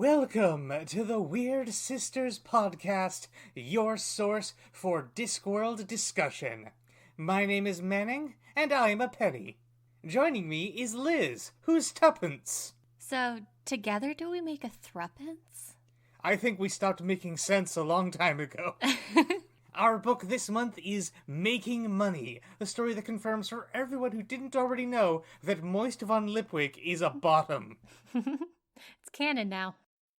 Welcome to the Weird Sisters podcast, your source for Discworld discussion. My name is Manning, and I'm a penny. Joining me is Liz, who's tuppence. So, together do we make a thruppence? I think we stopped making sense a long time ago. Our book this month is Making Money, a story that confirms for everyone who didn't already know that Moist von Lipwig is a bottom. It's canon now.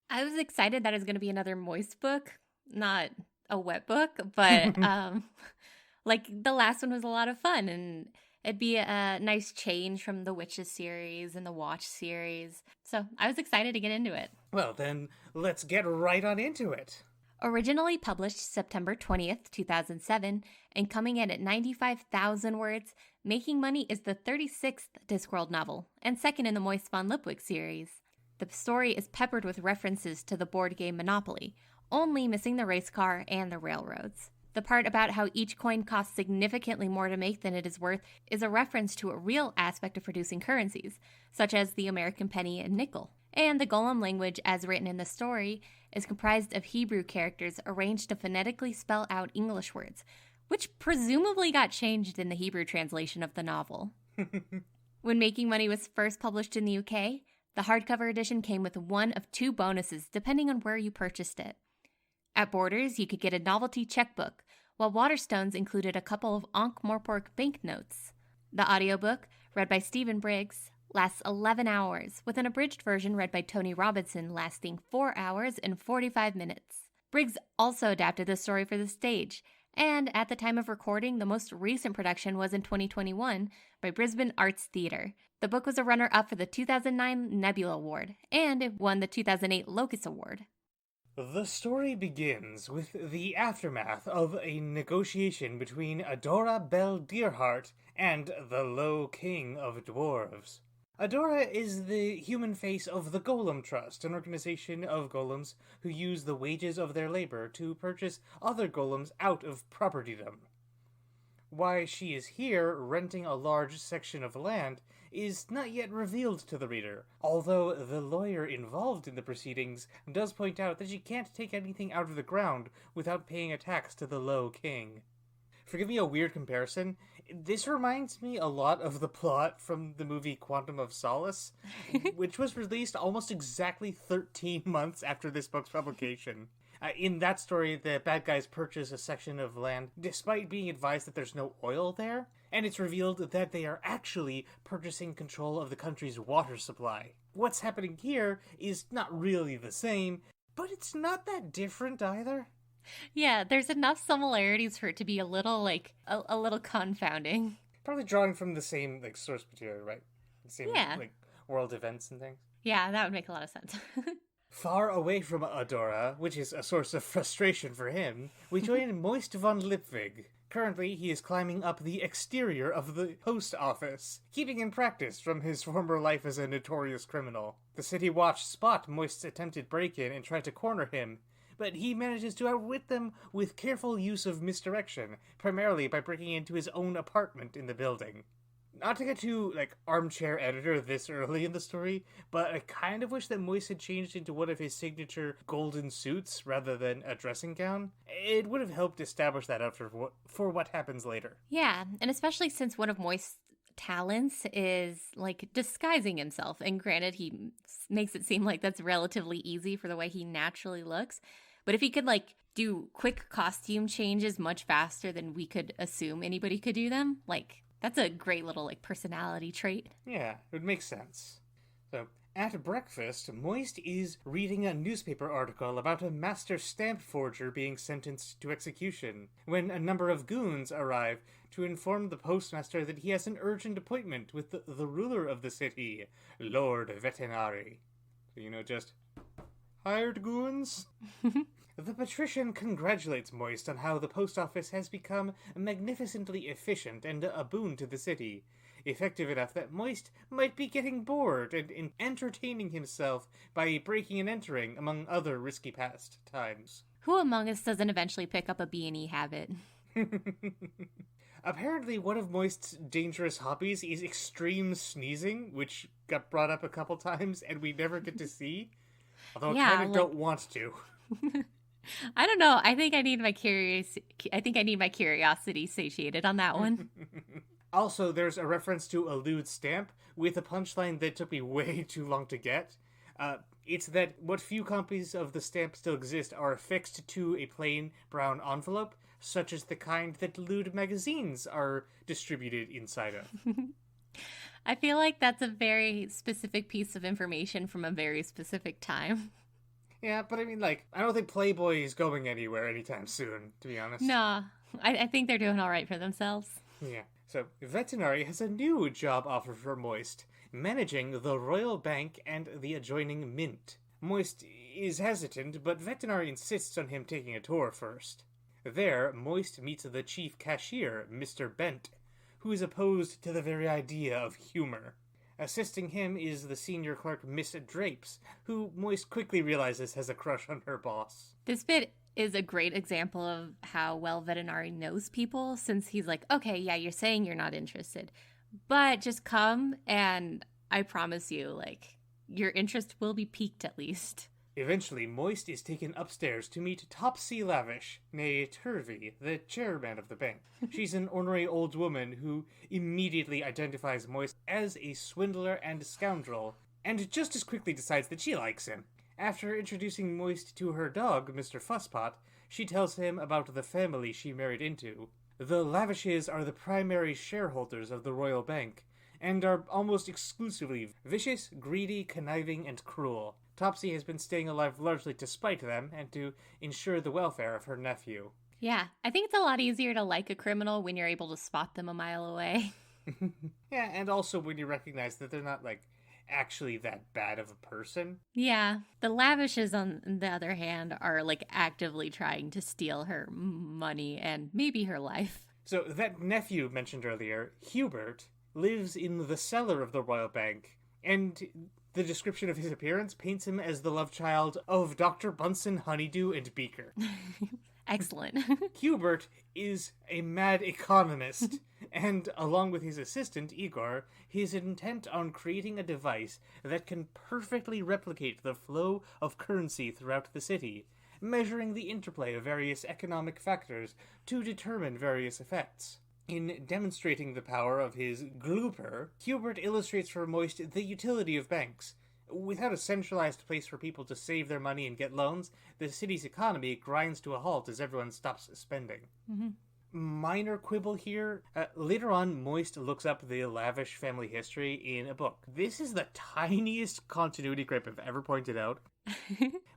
I was excited that it was going to be another Moist book, not a wet book, but the last one was a lot of fun, and it'd be a nice change from the Witches series and the Watch series. So I was excited to get into it. Well, then, let's get right on into it. Originally published September 20th, 2007, and coming in at 95,000 words, Making Money is the 36th Discworld novel, and second in the Moist von Lipwig series. The story is peppered with references to the board game Monopoly, only missing the race car and the railroads. The part about how each coin costs significantly more to make than it is worth is a reference to a real aspect of producing currencies, such as the American penny and nickel. And the Golem language, as written in the story, is comprised of Hebrew characters arranged to phonetically spell out English words, which presumably got changed in the Hebrew translation of the novel. When Making Money was first published in the UK, the hardcover edition came with one of two bonuses depending on where you purchased it. At Borders, you could get a novelty checkbook, while Waterstones included a couple of Ankh-Morpork banknotes. The audiobook, read by Stephen Briggs, lasts 11 hours, with an abridged version read by Tony Robinson lasting 4 hours and 45 minutes. Briggs also adapted the story for the stage, and at the time of recording, the most recent production was in 2021 by Brisbane Arts Theatre. The book was a runner-up for the 2009 Nebula Award, and it won the 2008 Locus Award. The story begins with the aftermath of a negotiation between Adora Bell Deerheart and the Low King of Dwarves. Adora is the human face of the Golem Trust, an organization of golems who use the wages of their labor to purchase other golems out of propertydom. Why she is here, renting a large section of land, is not yet revealed to the reader, although the lawyer involved in the proceedings does point out that she can't take anything out of the ground without paying a tax to the Low King. Forgive me a weird comparison, this reminds me a lot of the plot from the movie Quantum of Solace, which was released almost exactly 13 months after this book's publication. In that story, the bad guys purchase a section of land despite being advised that there's no oil there, and it's revealed that they are actually purchasing control of the country's water supply. What's happening here is not really the same, but it's not that different either. Yeah, there's enough similarities for it to be a little, a little confounding. Probably drawing from the same, source material, right? The same, world events and things. Yeah, that would make a lot of sense. Far away from Adora, which is a source of frustration for him, we join Moist von Lipwig. Currently, he is climbing up the exterior of the post office, keeping in practice from his former life as a notorious criminal. The City Watch spot Moist's attempted break-in and try to corner him, but he manages to outwit them with careful use of misdirection, primarily by breaking into his own apartment in the building. Not to get too, armchair editor this early in the story, but I kind of wish that Moist had changed into one of his signature golden suits rather than a dressing gown. It would have helped establish that up for what happens later. Yeah, and especially since one of Moist's talents is, disguising himself, and granted, he makes it seem like that's relatively easy for the way he naturally looks. But if he could, do quick costume changes much faster than we could assume anybody could do them, that's a great little, personality trait. Yeah, it would make sense. So, at breakfast, Moist is reading a newspaper article about a master stamp forger being sentenced to execution, when a number of goons arrive to inform the postmaster that he has an urgent appointment with the ruler of the city, Lord Vetinari. So, just hired goons? The patrician congratulates Moist on how the post office has become magnificently efficient and a boon to the city, effective enough that Moist might be getting bored and entertaining himself by breaking and entering, among other risky pastimes. Who among us doesn't eventually pick up a B&E habit? Apparently, one of Moist's dangerous hobbies is extreme sneezing, which got brought up a couple times and we never get to see. Although I Yeah, kind of don't want to. I don't know. I think I need my curiosity satiated on that one. Also, there's a reference to a lewd stamp with a punchline that took me way too long to get. It's that what few copies of the stamp still exist are affixed to a plain brown envelope, such as the kind that lewd magazines are distributed inside of. I feel like that's a very specific piece of information from a very specific time. Yeah, but I mean, like, I don't think Playboy is going anywhere anytime soon, to be honest. Nah, I think they're doing all right for themselves. Yeah. So, Veterinary has a new job offer for Moist, managing the Royal Bank and the adjoining Mint. Moist is hesitant, but Veterinary insists on him taking a tour first. There, Moist meets the chief cashier, Mr. Bent, who is opposed to the very idea of humor. Assisting him is the senior clerk, Miss Drapes, who Moist quickly realizes has a crush on her boss. This bit is a great example of how well Veterinary knows people, since he's like, okay, yeah, you're saying you're not interested, but just come and I promise you, like, your interest will be piqued at least. Eventually, Moist is taken upstairs to meet Topsy Lavish, née Turvey, the chairman of the bank. She's an ornery old woman who immediately identifies Moist as a swindler and scoundrel, and just as quickly decides that she likes him. After introducing Moist to her dog, Mr. Fusspot, she tells him about the family she married into. The Lavishes are the primary shareholders of the Royal Bank, and are almost exclusively vicious, greedy, conniving, and cruel. Topsy has been staying alive largely to spite them and to ensure the welfare of her nephew. Yeah, I think it's a lot easier to like a criminal when you're able to spot them a mile away. Yeah, and also when you recognize that they're not, like, actually that bad of a person. Yeah, the Lavishes, on the other hand, are, like, actively trying to steal her money and maybe her life. So that nephew mentioned earlier, Hubert, lives in the cellar of the Royal Bank, and the description of his appearance paints him as the love child of Dr. Bunsen, Honeydew, and Beaker. Excellent. Hubert is a mad economist, and along with his assistant, Igor, he is intent on creating a device that can perfectly replicate the flow of currency throughout the city, measuring the interplay of various economic factors to determine various effects. In demonstrating the power of his glooper, Hubert illustrates for Moist the utility of banks. Without a centralized place for people to save their money and get loans, the city's economy grinds to a halt as everyone stops spending. Mm-hmm. Minor quibble here. Later on, Moist looks up the Lavish family history in a book. This is the tiniest continuity gripe I've ever pointed out.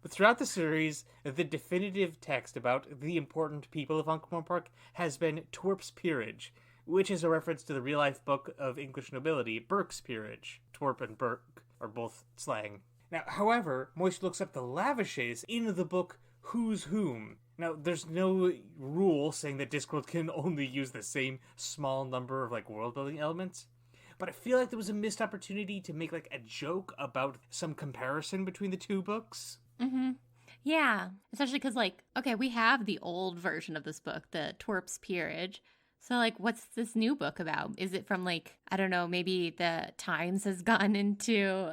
But throughout the series, the definitive text about the important people of Ankh-Morpork Park has been Twerp's Peerage, which is a reference to the real-life book of English nobility, Burke's Peerage. Twerp and Burke are both slang. Now, however, Moist looks up the Lavishes in the book Who's Whom. Now, there's no rule saying that Discworld can only use the same small number of, like, world-building elements. But I feel like there was a missed opportunity to make, like, a joke about some comparison between the two books. Mm-hmm. Yeah, especially because, like, okay, we have the old version of this book, the Twerp's Peerage. So, like, what's this new book about? Is it from, like, I don't know, maybe the Times has gone into,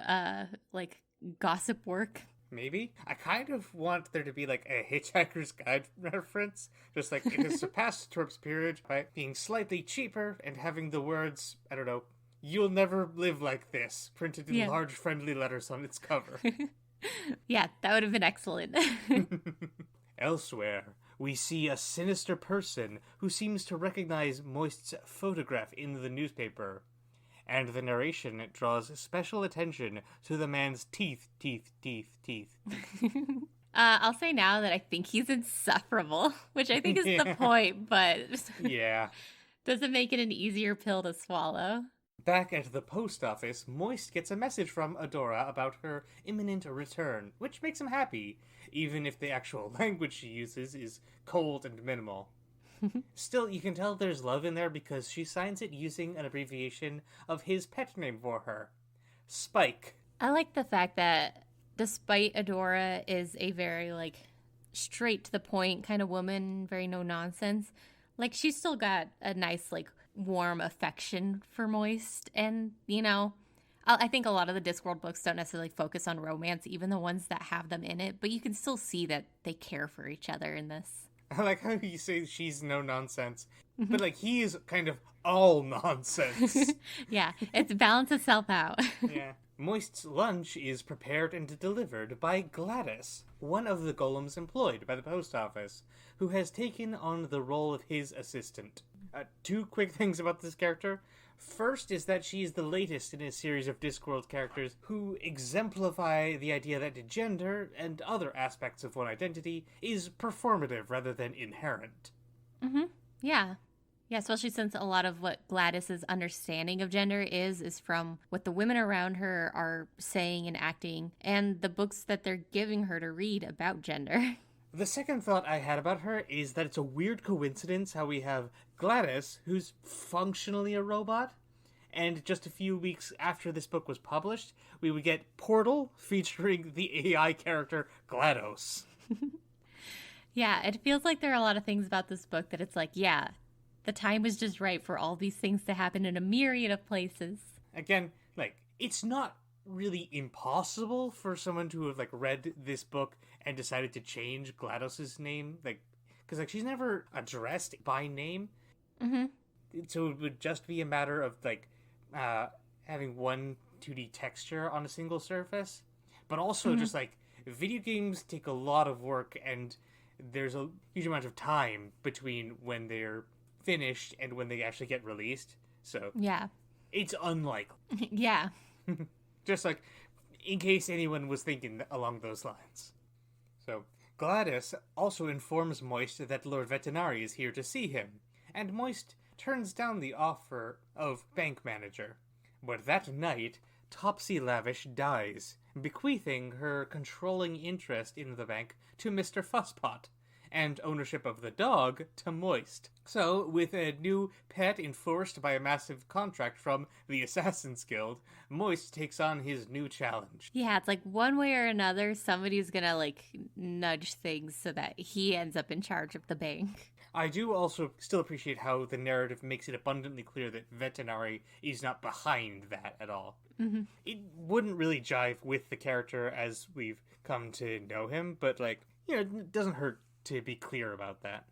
like, gossip work? Maybe. I kind of want there to be, like, a Hitchhiker's Guide reference. Just, like, it has surpassed Twerp's Peerage by being slightly cheaper and having the words, I don't know, "You'll never live like this," printed in large friendly letters on its cover. Yeah, that would have been excellent. Elsewhere, we see a sinister person who seems to recognize Moist's photograph in the newspaper. And the narration draws special attention to the man's teeth. I'll say now that I think he's insufferable, which I think is the point, but yeah, doesn't make it an easier pill to swallow. Back at the post office, Moist gets a message from Adora about her imminent return, which makes him happy, even if the actual language she uses is cold and minimal. Still, you can tell there's love in there because she signs it using an abbreviation of his pet name for her, Spike. I like the fact that despite Adora is a very, like, straight to the point kind of woman, very no nonsense, like, she's still got a nice, like, warm affection for Moist. And, you know, I think a lot of the Discworld books don't necessarily focus on romance, even the ones that have them in it, but you can still see that they care for each other in this. I like how you say she's no nonsense, but like he is kind of all nonsense. Yeah, it's balance itself out. Yeah. Moist's lunch is prepared and delivered by Gladys, one of the golems employed by the post office, who has taken on the role of his assistant. Two quick things about this character. First is that she is the latest in a series of Discworld characters who exemplify the idea that gender and other aspects of one identity is performative rather than inherent. Mm-hmm. Yeah. Yeah, especially since a lot of what Gladys's understanding of gender is from what the women around her are saying and acting, and the books that they're giving her to read about gender. The second thought I had about her is that it's a weird coincidence how we have Gladys, who's functionally a robot, and just a few weeks after this book was published, we would get Portal featuring the AI character GLaDOS. Yeah, it feels like there are a lot of things about this book that it's like, yeah, the time was just right for all these things to happen in a myriad of places. Again, like, it's not really impossible for someone to have, like, read this book and decided to change GLaDOS's name, like, because, like, she's never addressed by name. Mm-hmm. So it would just be a matter of, like, having one 2D texture on a single surface. But also, just, like, video games take a lot of work, and there's a huge amount of time between when they're finished and when they actually get released. So yeah, it's unlikely. Yeah. Just like in case anyone was thinking along those lines. So Gladys also informs Moist that Lord Vetinari is here to see him, and Moist turns down the offer of bank manager. But that night, Topsy Lavish dies, bequeathing her controlling interest in the bank to Mr. Fusspot, and ownership of the dog to Moist. So, with a new pet enforced by a massive contract from the Assassin's Guild, Moist takes on his new challenge. Yeah, it's like one way or another, somebody's gonna, like, nudge things so that he ends up in charge of the bank. I do also still appreciate how the narrative makes it abundantly clear that Vetinari is not behind that at all. Mm-hmm. It wouldn't really jive with the character as we've come to know him, but, like, you know, it doesn't hurt to be clear about that.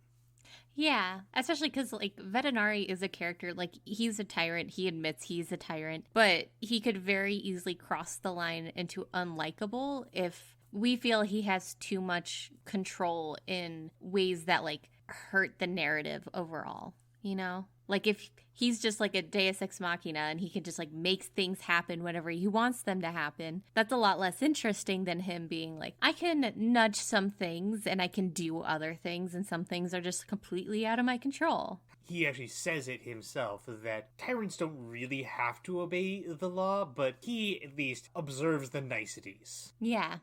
Yeah, especially because, like, Vetinari is a character, like, he's a tyrant, he admits he's a tyrant, but he could very easily cross the line into unlikable if we feel he has too much control in ways that, like, hurt the narrative overall, you know? Like, if he's just like a deus ex machina and he can just, like, make things happen whenever he wants them to happen, that's a lot less interesting than him being like, I can nudge some things and I can do other things, and some things are just completely out of my control. He actually says it himself that tyrants don't really have to obey the law, but he at least observes the niceties. Yeah,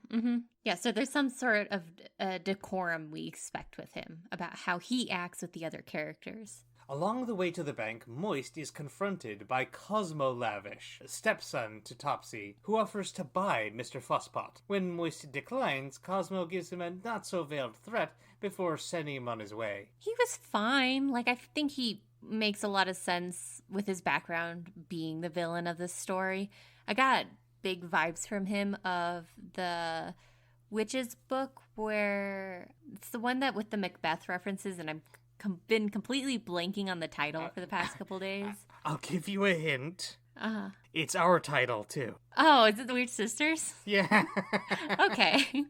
yeah, so there's some sort of decorum we expect with him about how he acts with the other characters. Along the way to the bank, Moist is confronted by Cosmo Lavish, stepson to Topsy, who offers to buy Mr. Fusspot. When Moist declines, Cosmo gives him a not-so-veiled threat before sending him on his way. He was fine. Like, I think he makes a lot of sense with his background being the villain of this story. I got big vibes from him of the Witches book, where it's the one that with the Macbeth references, and I'm been completely blanking on the title for the past couple days. I'll give you a hint. Uh-huh. It's our title, too. Oh, is it the Weird Sisters? Yeah. Okay.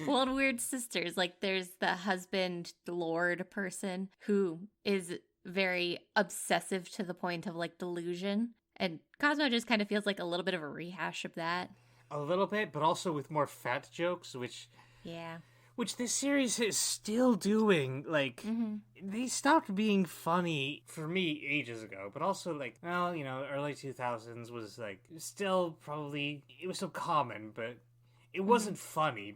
Well, in Weird Sisters, like, there's the husband, lord person who is very obsessive to the point of, like, delusion. And Cosmo just kind of feels like a little bit of a rehash of that. A little bit, but also with more fat jokes, which... Yeah. Which this series is still doing. Like, they stopped being funny for me ages ago, but also, like, well, you know, early 2000s was, like, still probably, it was so common, but it wasn't funny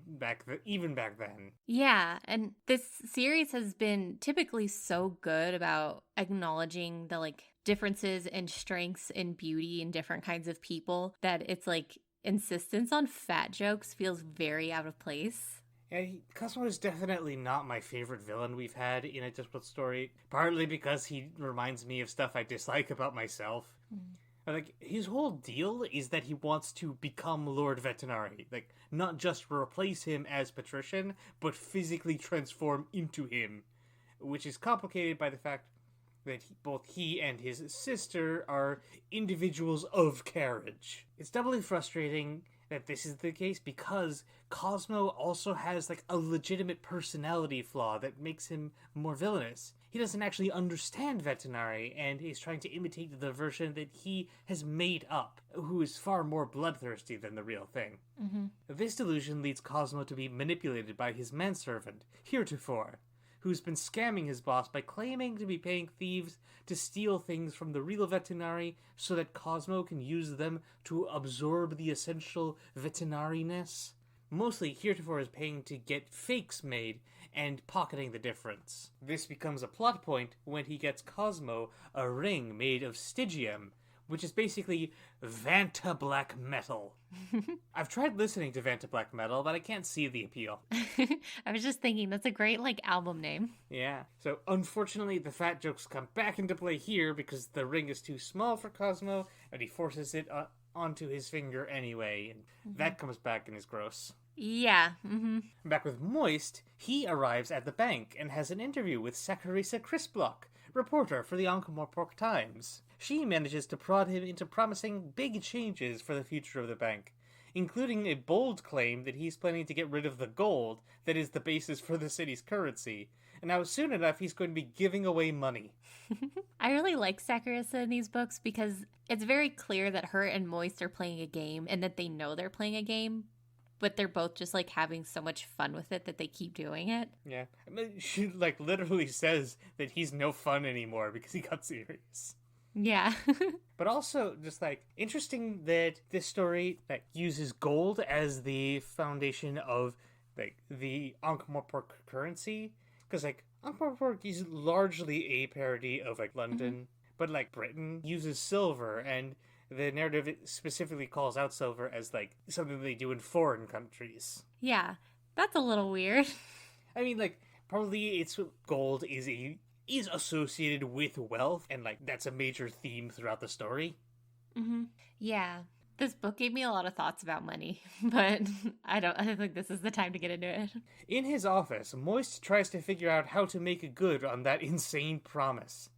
even back then. Yeah, and this series has been typically so good about acknowledging the, like, differences and strengths and beauty in different kinds of people that it's, like, insistence on fat jokes feels very out of place. Yeah, Cosmo is definitely not my favorite villain we've had in a Discworld story, partly because he reminds me of stuff I dislike about myself. Like, his whole deal is that he wants to become Lord Vetinari. Like, not just replace him as patrician, but physically transform into him. Which is complicated by the fact that both he and his sister are individuals of carriage. It's doubly frustrating that this is the case because Cosmo also has, like, a legitimate personality flaw that makes him more villainous. He doesn't actually understand Vetinari and is trying to imitate the version that he has made up, who is far more bloodthirsty than the real thing. Mm-hmm. This delusion leads Cosmo to be manipulated by his manservant, Heretofore, who's been scamming his boss by claiming to be paying thieves to steal things from the real Vetinari so that Cosmo can use them to absorb the essential Vetinari-ness. Mostly, Heretofore is paying to get fakes made and pocketing the difference. This becomes a plot point when he gets Cosmo a ring made of Stygium, which is basically Vanta Black Metal. I've tried listening to Vanta Black Metal, but I can't see the appeal. I was just thinking, that's a great, like, album name. Yeah. So, unfortunately, the fat jokes come back into play here because the ring is too small for Cosmo, and he forces it onto his finger anyway, and that comes back and is gross. Yeah. Mm-hmm. Back with Moist, he arrives at the bank and has an interview with Saccharissa Crisplock, reporter for the Ankh-Morpork Times. She manages to prod him into promising big changes for the future of the bank, including a bold claim that he's planning to get rid of the gold that is the basis for the city's currency, and now soon enough he's going to be giving away money. I really like Saccharissa in these books because it's very clear that her and Moist are playing a game and that they know they're playing a game, but they're both just, like, having so much fun with it that they keep doing it. Yeah. I mean, she, like, literally says that he's no fun anymore because he got serious. Yeah. But also, just, like, interesting that this story, like, uses gold as the foundation of, like, the Ankh-Morpork currency. Because, like, Ankh-Morpork is largely a parody of, like, London. But, like, Britain uses silver, and the narrative specifically calls out silver as, like, something they do in foreign countries. Yeah, that's a little weird. I mean, like, probably it's gold is associated with wealth, and, like, that's a major theme throughout the story. Mm-hmm. Yeah, this book gave me a lot of thoughts about money, but I don't think this is the time to get into it. In his office, Moist tries to figure out how to make good on that insane promise.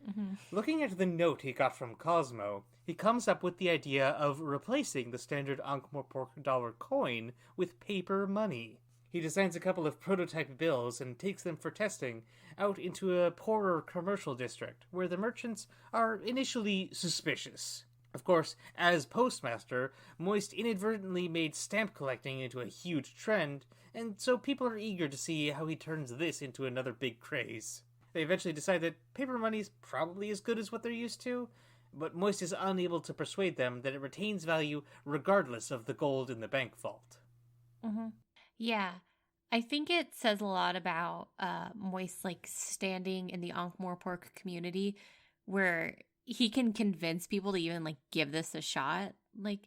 Mm-hmm. Looking at the note he got from Cosmo, he comes up with the idea of replacing the standard Ankh-Morpork dollar coin with paper money. He designs a couple of prototype bills and takes them for testing out into a poorer commercial district, where the merchants are initially suspicious. Of course, as postmaster, Moist inadvertently made stamp collecting into a huge trend, and so people are eager to see how he turns this into another big craze. They eventually decide that paper money is probably as good as what they're used to, but Moist is unable to persuade them that it retains value regardless of the gold in the bank vault. Mm-hmm. Yeah, I think it says a lot about Moist, like, standing in the Ankh-Morpork community, where he can convince people to even, like, give this a shot. Like,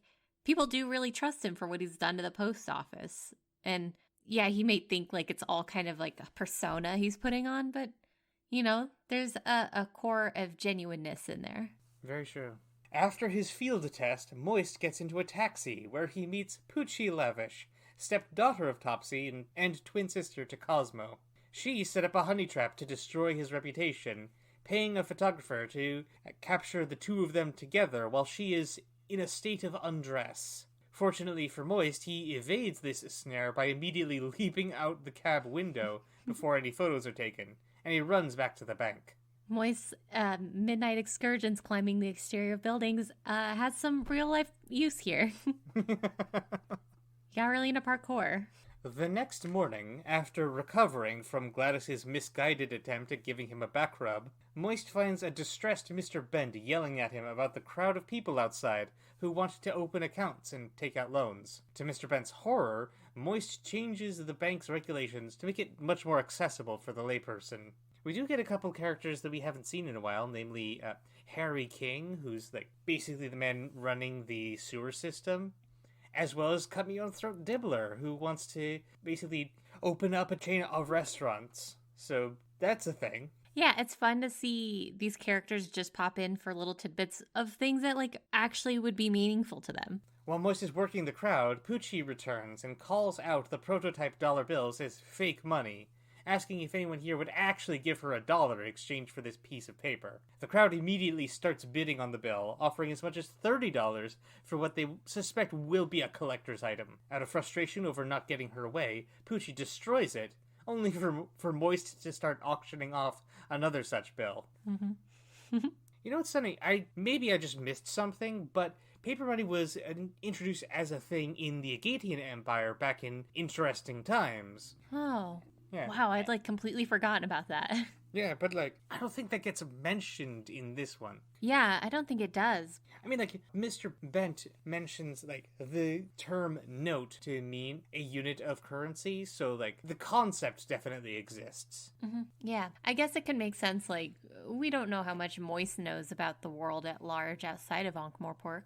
people do really trust him for what he's done to the post office. And yeah, he may think, like, it's all kind of like a persona he's putting on, but, you know, there's a core of genuineness in there. Very true. After his field test, Moist gets into a taxi, where he meets Poochie Lavish, stepdaughter of Topsy and twin sister to Cosmo. She set up a honey trap to destroy his reputation, paying a photographer to capture the two of them together while she is in a state of undress. Fortunately for Moist, he evades this snare by immediately leaping out the cab window before any photos are taken, and he runs back to the bank. Moist's midnight excursions climbing the exterior of buildings has some real-life use here. Got really into parkour. The next morning, after recovering from Gladys's misguided attempt at giving him a back rub, Moist finds a distressed Mr. Bend yelling at him about the crowd of people outside who want to open accounts and take out loans. To Mr. Bend's horror, Moist changes the bank's regulations to make it much more accessible for the layperson. We do get a couple characters that we haven't seen in a while, namely Harry King, who's like basically the man running the sewer system, as well as Cut Me Own Throat Dibbler, who wants to basically open up a chain of restaurants. So that's a thing. Yeah, it's fun to see these characters just pop in for little tidbits of things that, like, actually would be meaningful to them. While Moist is working the crowd, Poochie returns and calls out the prototype dollar bills as fake money, asking if anyone here would actually give her $1 in exchange for this piece of paper. The crowd immediately starts bidding on the bill, offering as much as $30 for what they suspect will be a collector's item. Out of frustration over not getting her way, Poochie destroys it, only for Moist to start auctioning off another such bill. Mm-hmm. You know what's funny? Maybe I just missed something, but paper money was introduced as a thing in the Agatian Empire back in interesting times. Oh. Yeah. Wow, I'd, like, completely forgotten about that. Yeah, but, like, I don't think that gets mentioned in this one. Yeah, I don't think it does. I mean, like, Mr. Bent mentions, like, the term note to mean a unit of currency, so, like, the concept definitely exists. Mm-hmm. Yeah, I guess it can make sense, like, we don't know how much Moist knows about the world at large outside of Ankh-Morpork,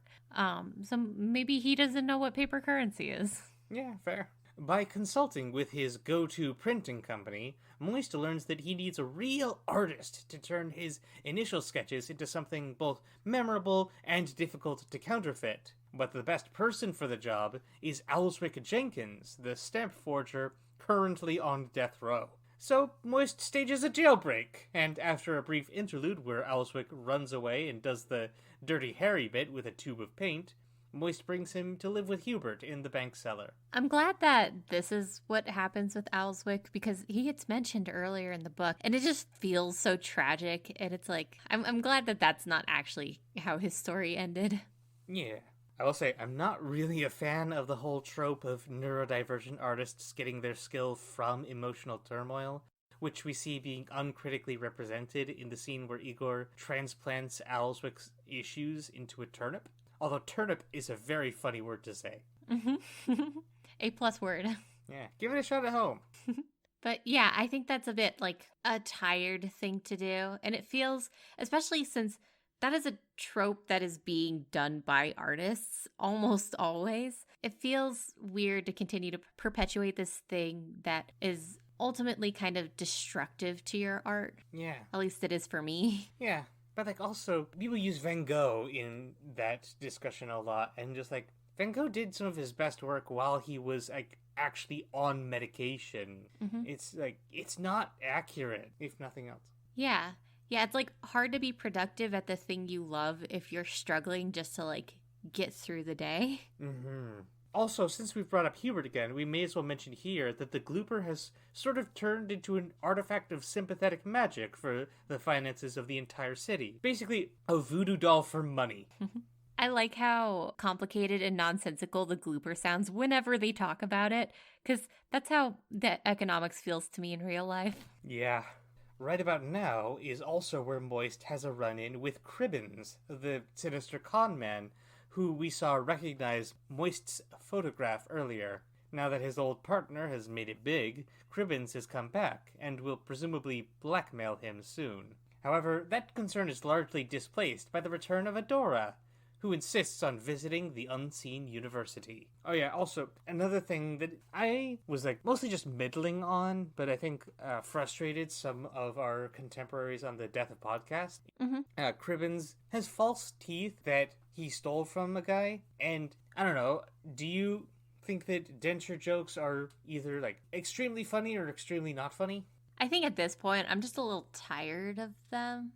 so maybe he doesn't know what paper currency is. Yeah, fair. By consulting with his go-to printing company, Moist learns that he needs a real artist to turn his initial sketches into something both memorable and difficult to counterfeit. But the best person for the job is Owlswick Jenkins, the stamp forger currently on death row. So Moist stages a jailbreak, and after a brief interlude where Owlswick runs away and does the Dirty Harry bit with a tube of paint, Moist brings him to live with Hubert in the bank cellar. I'm glad that this is what happens with Owlswick, because he gets mentioned earlier in the book, and it just feels so tragic, and it's like, I'm glad that that's not actually how his story ended. Yeah. I will say, I'm not really a fan of the whole trope of neurodivergent artists getting their skill from emotional turmoil, which we see being uncritically represented in the scene where Igor transplants Owlswick's issues into a turnip. Although turnip is a very funny word to say. Mm-hmm. A+ word. Yeah, give it a shot at home. But yeah, I think that's a bit like a tired thing to do. And it feels, especially since that is a trope that is being done by artists almost always, it feels weird to continue to perpetuate this thing that is ultimately kind of destructive to your art. Yeah. At least it is for me. Yeah. But, like, also, people use Van Gogh in that discussion a lot, and just, like, Van Gogh did some of his best work while he was, like, actually on medication. Mm-hmm. It's, like, it's not accurate, if nothing else. Yeah. Yeah, it's, like, hard to be productive at the thing you love if you're struggling just to, like, get through the day. Mm-hmm. Also, since we've brought up Hubert again, we may as well mention here that the Glooper has sort of turned into an artifact of sympathetic magic for the finances of the entire city. Basically, a voodoo doll for money. I like how complicated and nonsensical the Glooper sounds whenever they talk about it, because that's how the economics feels to me in real life. Yeah. Right about now is also where Moist has a run-in with Cribbins, the sinister con man, who we saw recognize Moist's photograph earlier. Now that his old partner has made it big, Cribbins has come back, and will presumably blackmail him soon. However, that concern is largely displaced by the return of Adora, who insists on visiting the Unseen University. Oh yeah, also, another thing that I was like mostly just middling on, but I think frustrated some of our contemporaries on the Death of Podcast. Mm-hmm. Cribbins has false teeth that he stole from a guy, and I don't know, do you think that denture jokes are either like extremely funny or extremely not funny? I think at this point, I'm just a little tired of them.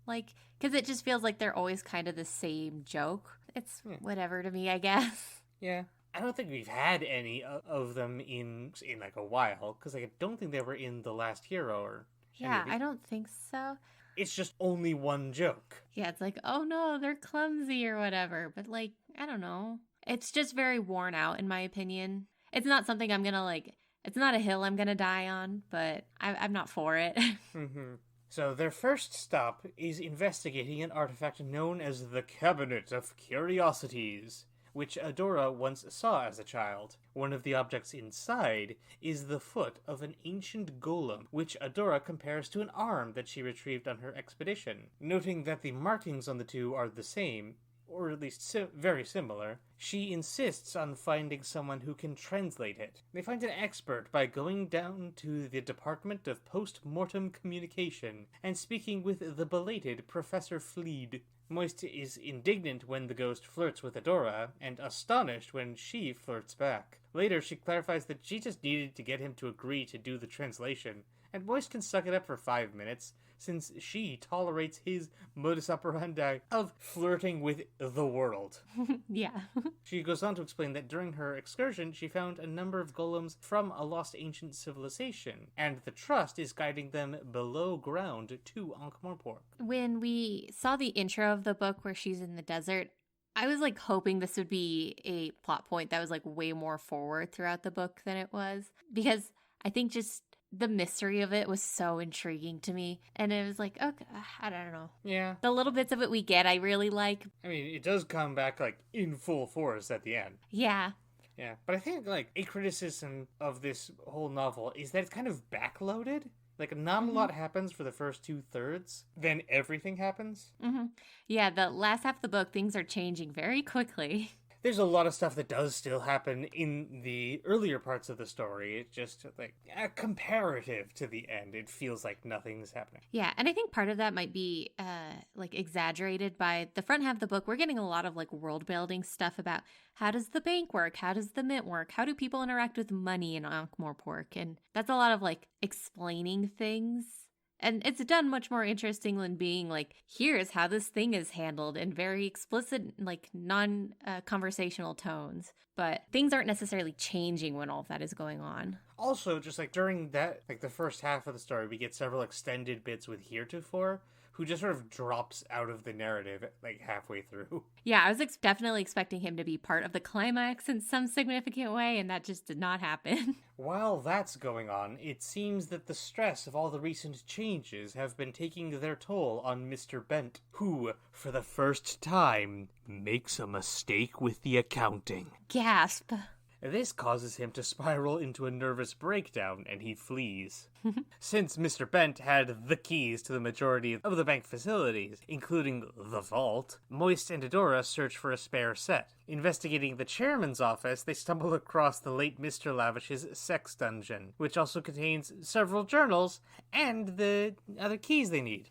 Like, because it just feels like they're always kind of the same joke. It's whatever to me, I guess. Yeah. I don't think we've had any of them in like a while, because like, I don't think they were in The Last Hero or... Yeah, I don't think so. It's just only one joke. Yeah, it's like, oh no, they're clumsy or whatever. But like, I don't know. It's just very worn out, in my opinion. It's not something I'm gonna like... It's not a hill I'm gonna die on, but I'm not for it. Mm-hmm. So their first stop is investigating an artifact known as the Cabinet of Curiosities, which Adora once saw as a child. One of the objects inside is the foot of an ancient golem, which Adora compares to an arm that she retrieved on her expedition. Noting that the markings on the two are the same, or at least very similar, she insists on finding someone who can translate it. They find an expert by going down to the Department of Post-Mortem Communication and speaking with the belated Professor Fleed. Moist is indignant when the ghost flirts with Adora, and astonished when she flirts back. Later, she clarifies that she just needed to get him to agree to do the translation, and Moist can suck it up for 5 minutes, since she tolerates his modus operandi of flirting with the world. Yeah. She goes on to explain that during her excursion, she found a number of golems from a lost ancient civilization, and the Trust is guiding them below ground to Ankh-Morpork. When we saw the intro of the book where she's in the desert, I was like hoping this would be a plot point that was like way more forward throughout the book than it was, because I think just the mystery of it was so intriguing to me, and it was like, okay, I don't know. Yeah. The little bits of it we get, I really like. I mean, it does come back, like, in full force at the end. Yeah. Yeah, but I think, like, a criticism of this whole novel is that it's kind of backloaded. Like, not a lot happens for the first 2/3, then everything happens. Yeah, the last half of the book, things are changing very quickly. There's a lot of stuff that does still happen in the earlier parts of the story. It's just, like, comparative to the end. It feels like nothing's happening. Yeah, and I think part of that might be, like, exaggerated by the front half of the book. We're getting a lot of, like, world-building stuff about how does the bank work? How does the mint work? How do people interact with money in Ankh-Morpork? And that's a lot of, like, explaining things. And it's done much more interesting than being like, here's how this thing is handled in very explicit, like non-conversational tones. But things aren't necessarily changing when all of that is going on. Also, just like during that, like the first half of the story, we get several extended bits with Heretofore, who just sort of drops out of the narrative like halfway through. Yeah, I was definitely expecting him to be part of the climax in some significant way, and that just did not happen. While that's going on, it seems that the stress of all the recent changes have been taking their toll on Mr. Bent, who, for the first time, makes a mistake with the accounting. Gasp. This causes him to spiral into a nervous breakdown, and he flees. Since Mr. Bent had the keys to the majority of the bank facilities, including the vault, Moist and Adora search for a spare set. Investigating the chairman's office, they stumble across the late Mr. Lavish's sex dungeon, which also contains several journals and the other keys they need.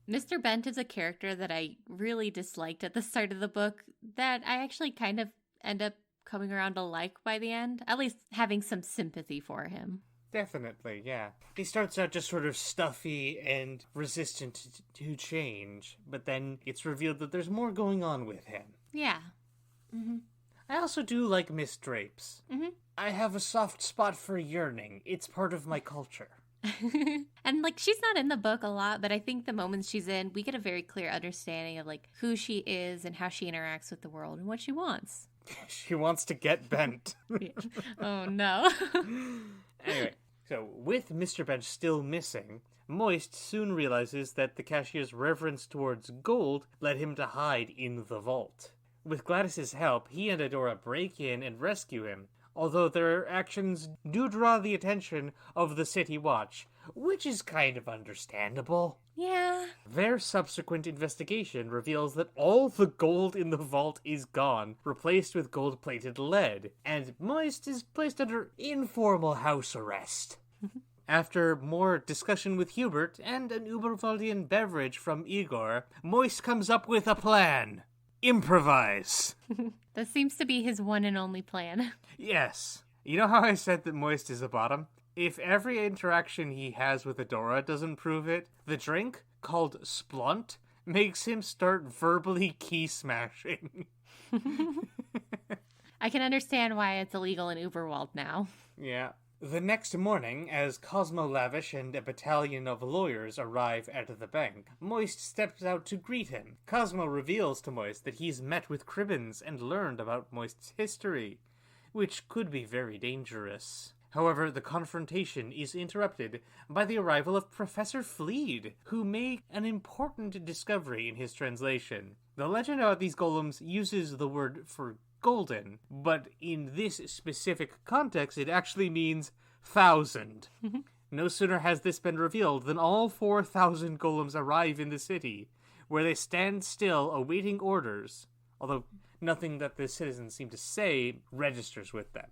Mr. Bent is a character that I really disliked at the start of the book that I actually kind of end up coming around to like by the end, at least having some sympathy for him. Definitely, yeah. He starts out just sort of stuffy and resistant to change, but then it's revealed that there's more going on with him. Yeah. I also do like Miss Drapes. I have a soft spot for yearning. It's part of my culture. And like, she's not in the book a lot, but I think the moments she's in, we get a very clear understanding of like who she is and how she interacts with the world and what she wants. She wants to get bent. Oh no. Anyway, so with Mr. Bent still missing, Moist soon realizes that the cashier's reverence towards gold led him to hide in the vault. With Gladys's help, he and Adora break in and rescue him, although their actions do draw the attention of the City Watch, which is kind of understandable. Yeah. Their subsequent investigation reveals that all the gold in the vault is gone, replaced with gold-plated lead, and Moist is placed under informal house arrest. After more discussion with Hubert and an Uberwaldian beverage from Igor, Moist comes up with a plan. Improvise. That seems to be his one and only plan. Yes. You know how I said that Moist is a bottom? If every interaction he has with Adora doesn't prove it, the drink, called Splunt, makes him start verbally key smashing. I can understand why it's illegal in Uberwald now. Yeah. The next morning, as Cosmo Lavish and a battalion of lawyers arrive at the bank, Moist steps out to greet him. Cosmo reveals to Moist that he's met with Cribbins and learned about Moist's history, which could be very dangerous. However, the confrontation is interrupted by the arrival of Professor Fleed, who made an important discovery in his translation. The legend about these golems uses the word for golden, but in this specific context, it actually means 1,000. No sooner has this been revealed than all 4,000 golems arrive in the city, where they stand still awaiting orders, Although nothing that the citizens seem to say registers with them.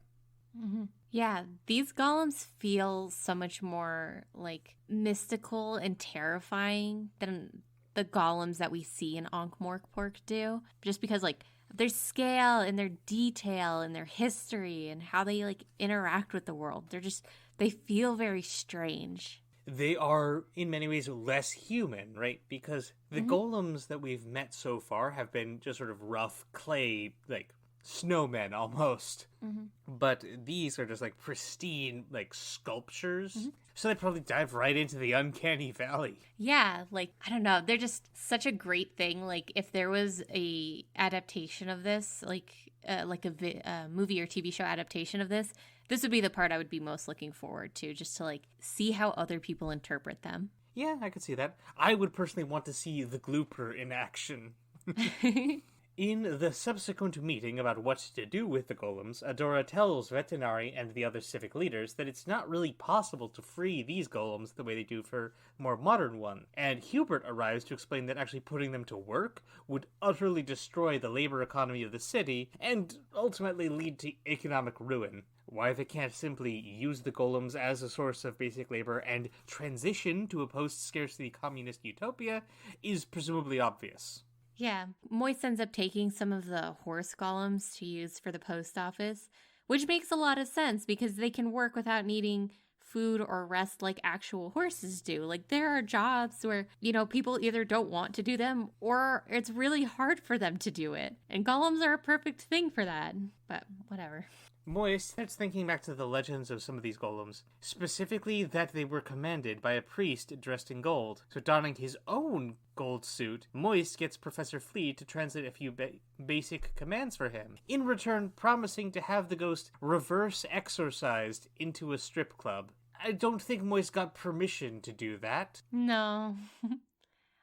Mm-hmm. Yeah, these golems feel so much more like mystical and terrifying than the golems that we see in Ankh-Morpork do. Just because like their scale and their detail and their history and how they like interact with the world. They feel very strange. They are, in many ways, less human, right? Because the golems that we've met so far have been just sort of rough clay, like, snowmen almost. Mm-hmm. But these are just, like, pristine, like, sculptures. So they probably dive right into the uncanny valley. Yeah, like, I don't know. They're just such a great thing. Like, if there was a adaptation of this, like a movie or TV show adaptation of this would be the part I would be most looking forward to, just to, like, see how other people interpret them. Yeah, I could see that. I would personally want to see the Glooper in action. In the subsequent meeting about what to do with the golems, Adora tells Vetinari and the other civic leaders that it's not really possible to free these golems the way they do for more modern ones. And Hubert arrives to explain that actually putting them to work would utterly destroy the labor economy of the city and ultimately lead to economic ruin. Why they can't simply use the golems as a source of basic labor and transition to a post-scarcity communist utopia is presumably obvious. Yeah, Moist ends up taking some of the horse golems to use for the post office, which makes a lot of sense because they can work without needing food or rest like actual horses do. Like, there are jobs where, people either don't want to do them or it's really hard for them to do it. And golems are a perfect thing for that. But whatever. Moist starts thinking back to the legends of some of these golems, specifically that they were commanded by a priest dressed in gold. So donning his own gold suit, Moist gets Professor Flea to translate a few basic commands for him, in return promising to have the ghost reverse exorcised into a strip club. I don't think Moist got permission to do that. No.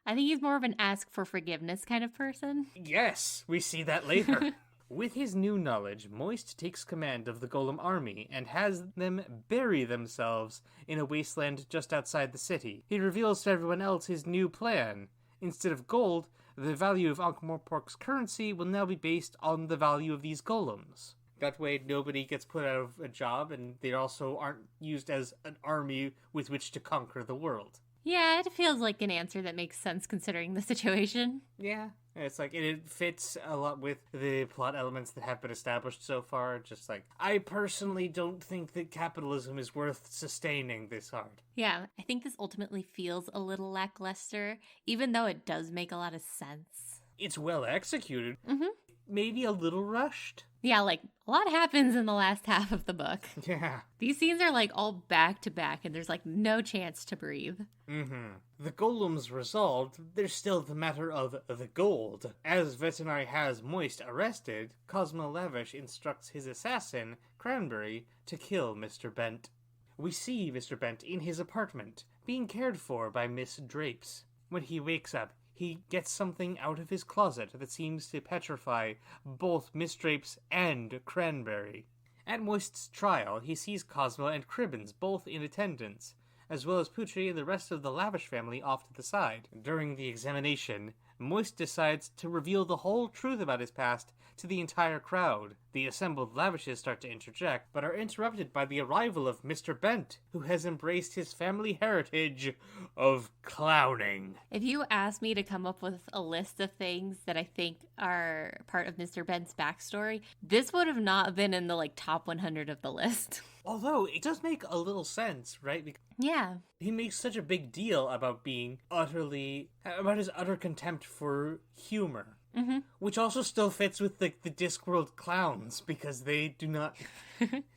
I think he's more of an ask for forgiveness kind of person. Yes, we see that later. With his new knowledge, Moist takes command of the Golem army and has them bury themselves in a wasteland just outside the city. He reveals to everyone else his new plan. Instead of gold, the value of Ankh-Morpork's currency will now be based on the value of these golems. That way nobody gets put out of a job, and they also aren't used as an army with which to conquer the world. Yeah, it feels like an answer that makes sense considering the situation. Yeah, it's like it fits a lot with the plot elements that have been established so far. Just like, I personally don't think that capitalism is worth sustaining this hard. Yeah, I think this ultimately feels a little lackluster, even though it does make a lot of sense. It's well executed. Mm-hmm. Maybe a little rushed. Yeah, like, a lot happens in the last half of the book. Yeah. These scenes are, like, all back to back, and there's, like, no chance to breathe. Mm-hmm. The golems resolved, there's still the matter of the gold. As Vetinari has Moist arrested, Cosmo Lavish instructs his assassin, Cranberry, to kill Mr. Bent. We see Mr. Bent in his apartment, being cared for by Miss Drapes. When he wakes up, he gets something out of his closet that seems to petrify both Miss Drapes and Cranberry. At Moist's trial, he sees Cosmo and Cribbins both in attendance, as well as Putri and the rest of the Lavish family off to the side. During the examination, Moist decides to reveal the whole truth about his past to the entire crowd. The assembled Lavishes start to interject, but are interrupted by the arrival of Mr. Bent, who has embraced his family heritage of clowning. If you asked me to come up with a list of things that I think are part of Mr. Bent's backstory, this would have not been in the, like, top 100 of the list. Although, it does make a little sense, right? Because yeah. he makes such a big deal about about his utter contempt for humor. Mm-hmm. Which also still fits with the Discworld clowns, because they do not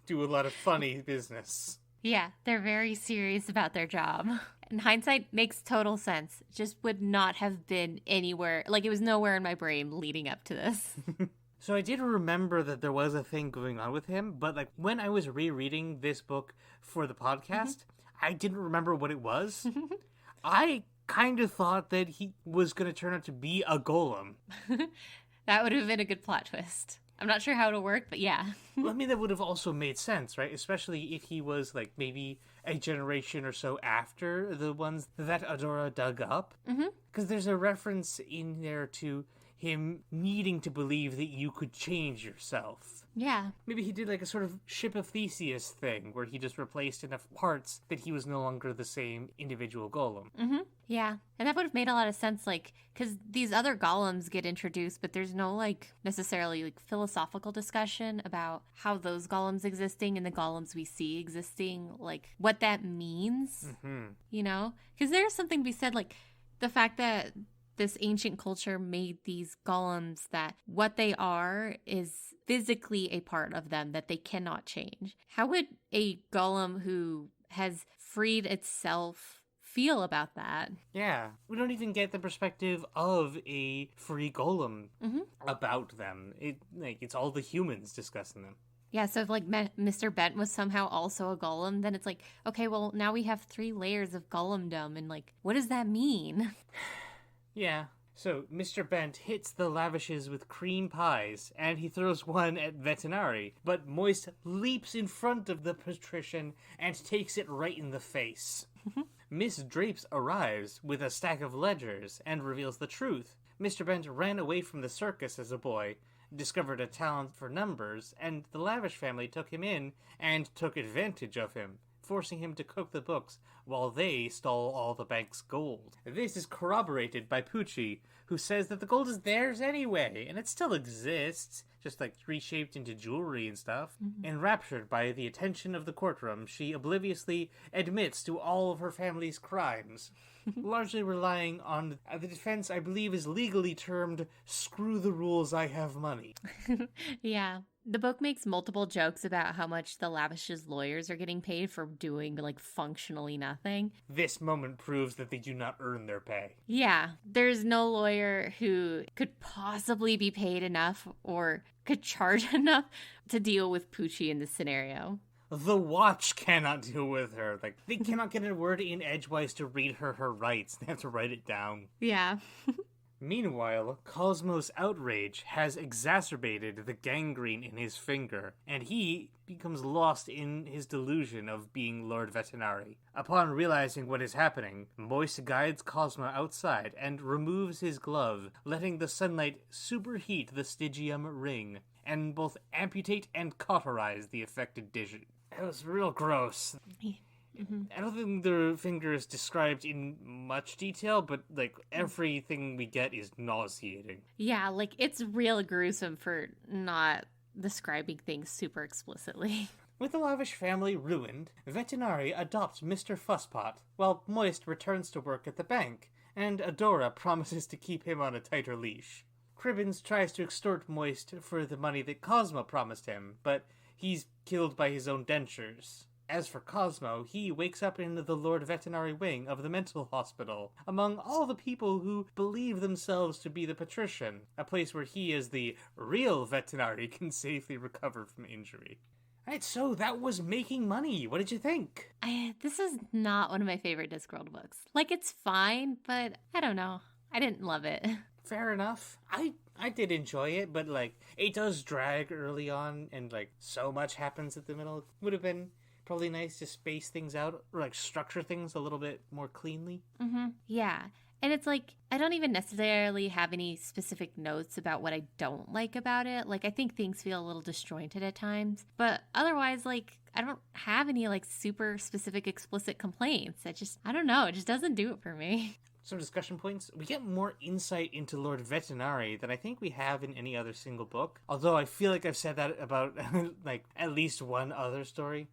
do a lot of funny business. Yeah, they're very serious about their job. In hindsight, makes total sense. Just would not have been anywhere, like, it was nowhere in my brain leading up to this. So I did remember that there was a thing going on with him, but, like, when I was rereading this book for the podcast, I didn't remember what it was. I kind of thought that he was going to turn out to be a golem. That would have been a good plot twist. I'm not sure how it'll work, but yeah. Well, I mean, that would have also made sense, right? Especially if he was, like, maybe a generation or so after the ones that Adora dug up. Because there's a reference in there to him needing to believe that you could change yourself. Yeah. Maybe he did like a sort of Ship of Theseus thing, where he just replaced enough parts that he was no longer the same individual golem. Mm-hmm. Yeah. And that would have made a lot of sense, like, because these other golems get introduced, but there's no, like, necessarily, like, philosophical discussion about how those golems existing and the golems we see existing, like, what that means, you know? Because there's something to be said, like, the fact that this ancient culture made these golems that what they are is physically a part of them that they cannot change. How would a golem who has freed itself feel about that? Yeah, we don't even get the perspective of a free golem about them. It's all the humans discussing them. Yeah, so if like Mr. Bent was somehow also a golem, then it's like, okay, well now we have 3 layers of golemdom, and like, what does that mean? Yeah. So, Mr. Bent hits the lavishes with cream pies, and he throws one at Vetinari, but Moist leaps in front of the patrician and takes it right in the face. Miss Drapes arrives with a stack of ledgers and reveals the truth. Mr. Bent ran away from the circus as a boy, discovered a talent for numbers, and the Lavish family took him in and took advantage of him, forcing him to cook the books while they stole all the bank's gold. This is corroborated by Poochie, who says that the gold is theirs anyway, and it still exists, just like reshaped into jewelry and stuff. Enraptured by the attention of the courtroom, she obliviously admits to all of her family's crimes, largely relying on the defense I believe is legally termed, "screw the rules, I have money." Yeah. The book makes multiple jokes about how much the Lavish's lawyers are getting paid for doing, like, functionally nothing. This moment proves that they do not earn their pay. Yeah. There's no lawyer who could possibly be paid enough or could charge enough to deal with Poochie in this scenario. The Watch cannot deal with her. Like, they cannot get a word in edgewise to read her rights. They have to write it down. Yeah. Meanwhile, Cosmo's outrage has exacerbated the gangrene in his finger, and he becomes lost in his delusion of being Lord Vetinari. Upon realizing what is happening, Moist guides Cosmo outside and removes his glove, letting the sunlight superheat the Stygium ring, and both amputate and cauterize the affected digit. It was real gross. I don't think the finger is described in much detail, but, like, everything we get is nauseating. Yeah, like, it's real gruesome for not describing things super explicitly. With the Lavish family ruined, Vetinari adopts Mr. Fusspot, while Moist returns to work at the bank, and Adora promises to keep him on a tighter leash. Cribbins tries to extort Moist for the money that Cosmo promised him, but he's killed by his own dentures. As for Cosmo, he wakes up in the Lord Vetinari wing of the mental hospital, among all the people who believe themselves to be the patrician, a place where he as the real Vetinari can safely recover from injury. Alright, so that was Making Money. What did you think? This is not one of my favorite Discworld books. Like, it's fine, but I don't know. I didn't love it. Fair enough. I did enjoy it, but, like, it does drag early on, and, like, so much happens at the middle. It would have been probably nice to space things out, or, like, structure things a little bit more cleanly. Yeah. And it's like, I don't even necessarily have any specific notes about what I don't like about it. Like, I think things feel a little disjointed at times. But otherwise, like, I don't have any, like, super specific explicit complaints. I don't know. It just doesn't do it for me. Some discussion points. We get more insight into Lord Vetinari than I think we have in any other single book. Although I feel like I've said that about, like, at least one other story.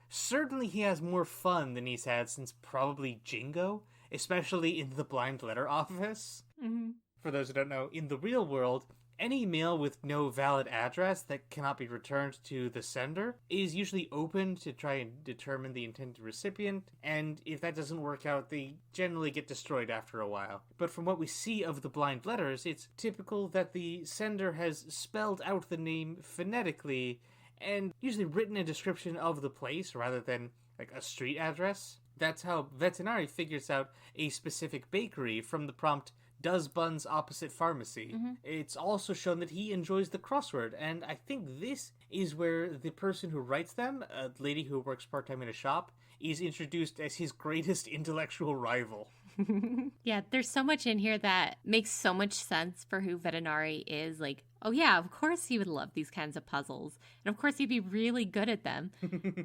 Certainly he has more fun than he's had since probably Jingo, especially in the Blind Letter Office. For those who don't know, in the real world, any mail with no valid address that cannot be returned to the sender is usually opened to try and determine the intended recipient, and if that doesn't work out, they generally get destroyed after a while. But from what we see of the blind letters, it's typical that the sender has spelled out the name phonetically and usually written a description of the place rather than, like, a street address. That's how Vetinari figures out a specific bakery from the prompt, "Does Buns opposite pharmacy?" It's also shown that he enjoys the crossword, and I think this is where the person who writes them, a lady who works part-time in a shop, is introduced as his greatest intellectual rival. Yeah, there's so much in here that makes so much sense for who Vetinari is. Like, oh yeah, of course he would love these kinds of puzzles. And of course he'd be really good at them.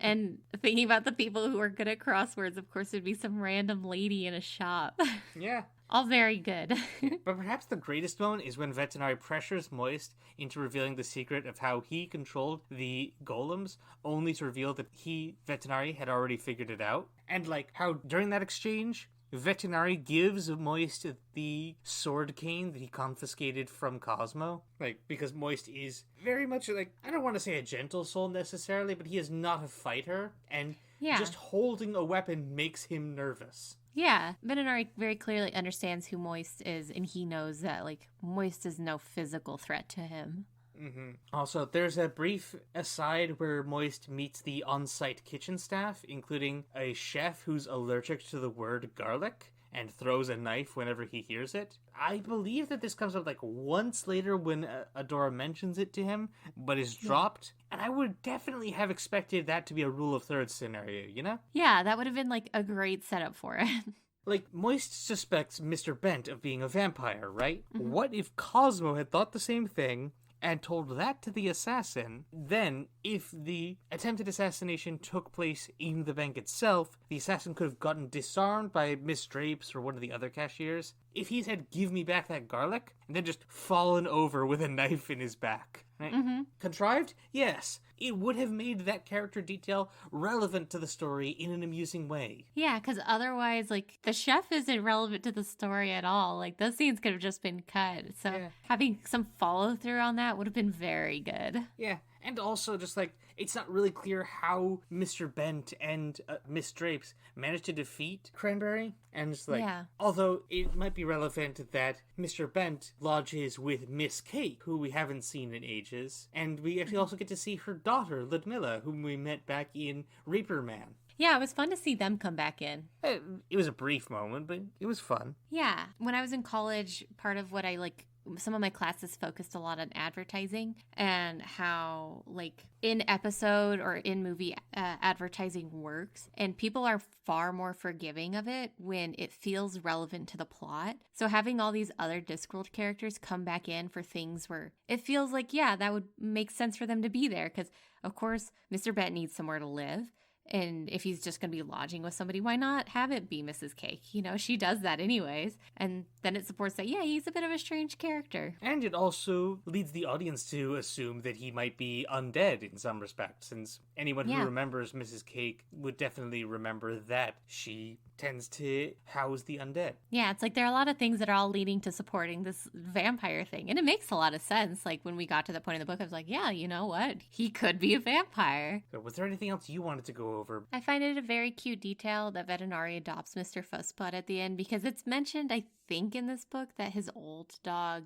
And thinking about the people who are good at crosswords, of course it'd be some random lady in a shop. Yeah. All very good. But perhaps the greatest moment is when Vetinari pressures Moist into revealing the secret of how he controlled the golems, only to reveal that Vetinari, had already figured it out. And like how during that exchange, Vetinari gives Moist the sword cane that he confiscated from Cosmo. Like, because Moist is very much like, I don't want to say a gentle soul necessarily, but he is not a fighter, and just holding a weapon makes him nervous. Yeah, Vetinari very clearly understands who Moist is, and he knows that, like, Moist is no physical threat to him. Mm-hmm. Also, there's a brief aside where Moist meets the on-site kitchen staff, including a chef who's allergic to the word garlic and throws a knife whenever he hears it. I believe that this comes up like once later when Adora mentions it to him, but is dropped. And I would definitely have expected that to be a rule of thirds scenario, you know? Yeah, that would have been like a great setup for it. Like, Moist suspects Mr. Bent of being a vampire, right? Mm-hmm. What if Cosmo had thought the same thing and told that to the assassin? Then, if the attempted assassination took place in the bank itself, the assassin could have gotten disarmed by Miss Drapes or one of the other cashiers. If he said, "Give me back that garlic," and then just fallen over with a knife in his back. Right? Mm-hmm. Contrived? Yes. It would have made that character detail relevant to the story in an amusing way. Yeah, because otherwise, like, the chef isn't relevant to the story at all. Like, those scenes could have just been cut. So having some follow-through on that would have been very good. Yeah, and also just, like, it's not really clear how Mr. Bent and Miss Drapes managed to defeat Cranberry. And it's like, although it might be relevant that Mr. Bent lodges with Miss Cake, who we haven't seen in ages. And we actually also get to see her daughter, Ludmilla, whom we met back in Reaper Man. Yeah, it was fun to see them come back in. It was a brief moment, but it was fun. Yeah. When I was in college, part of what I like, some of my classes focused a lot on advertising and how, like, in episode or in movie advertising works. And people are far more forgiving of it when it feels relevant to the plot. So having all these other Discworld characters come back in for things where it feels like, yeah, that would make sense for them to be there. Because, of course, Mr. Bent needs somewhere to live. And if he's just going to be lodging with somebody, why not have it be Mrs. Cake? You know, she does that anyways. And then it supports that, yeah, he's a bit of a strange character. And it also leads the audience to assume that he might be undead in some respect, since anyone who remembers Mrs. Cake would definitely remember that she tends to house the undead. Yeah, it's like there are a lot of things that are all leading to supporting this vampire thing. And it makes a lot of sense. Like when we got to the point in the book, I was like, yeah, you know what? He could be a vampire. So was there anything else you wanted to go over? I find it a very cute detail that Vetinari adopts Mr. Fussbutt at the end, because it's mentioned, I think, in this book that his old dog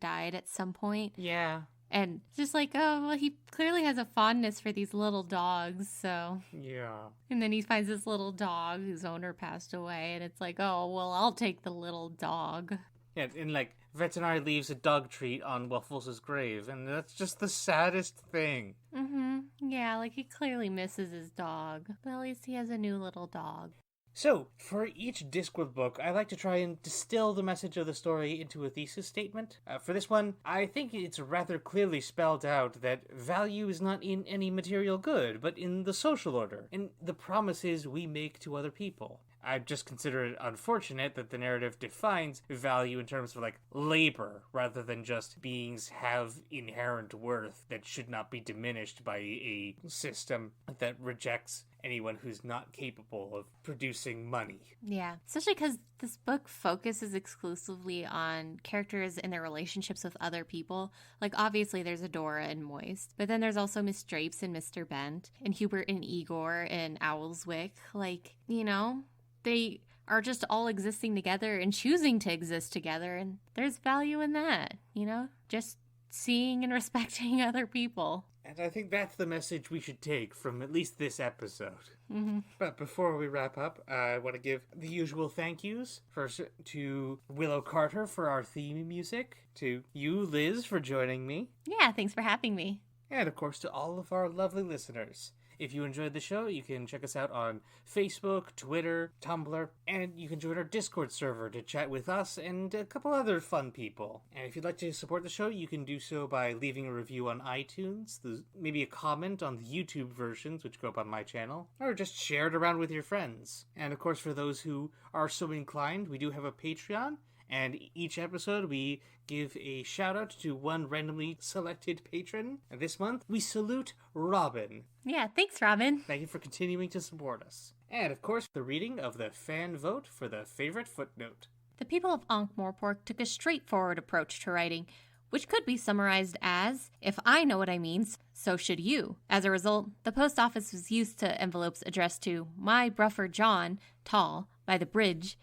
died at some point. Yeah. And it's just like, oh, well, he clearly has a fondness for these little dogs, so. Yeah. And then he finds this little dog whose owner passed away, and it's like, oh, well, I'll take the little dog. Yeah, and like, Vetinari leaves a dog treat on Waffles' grave, and that's just the saddest thing. Mm-hmm. Yeah, like he clearly misses his dog, but at least he has a new little dog. So, for each Discworld book, I like to try and distill the message of the story into a thesis statement. For this one, I think it's rather clearly spelled out that value is not in any material good, but in the social order, and the promises we make to other people. I just consider it unfortunate that the narrative defines value in terms of, like, labor, rather than just beings have inherent worth that should not be diminished by a system that rejects anyone who's not capable of producing money. Yeah, especially because this book focuses exclusively on characters and their relationships with other people. Like, obviously there's Adora and Moist, but then there's also Miss Drapes and Mr. Bent, and Hubert and Igor and Owlswick. Like, you know, they are just all existing together and choosing to exist together, and there's value in that, you know? Just seeing and respecting other people. And I think that's the message we should take from at least this episode. Mm-hmm. But before we wrap up, I want to give the usual thank yous. First, to Willow Carter for our theme music. To you, Liz, for joining me. Yeah, thanks for having me. And, of course, to all of our lovely listeners. If you enjoyed the show, you can check us out on Facebook, Twitter, Tumblr, and you can join our Discord server to chat with us and a couple other fun people. And if you'd like to support the show, you can do so by leaving a review on iTunes, maybe a comment on the YouTube versions, which go up on my channel, or just share it around with your friends. And of course, for those who are so inclined, we do have a Patreon. And each episode, we give a shout-out to one randomly selected patron. And this month, we salute Robin. Yeah, thanks, Robin. Thank you for continuing to support us. And, of course, the reading of the fan vote for the favorite footnote. The people of Ankh-Morpork took a straightforward approach to writing, which could be summarized as, if I know what I mean, so should you. As a result, the post office was used to envelopes addressed to My Bruffer John, tall, by the bridge,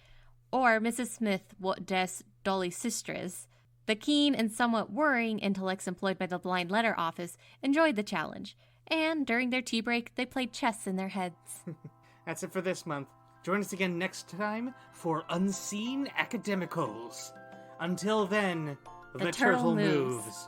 or Mrs. Smith, what des Dolly Sisters. The keen and somewhat worrying intellects employed by the blind letter office enjoyed the challenge, and during their tea break, they played chess in their heads. That's it for this month. Join us again next time for Unseen Academicals. Until then, the turtle moves.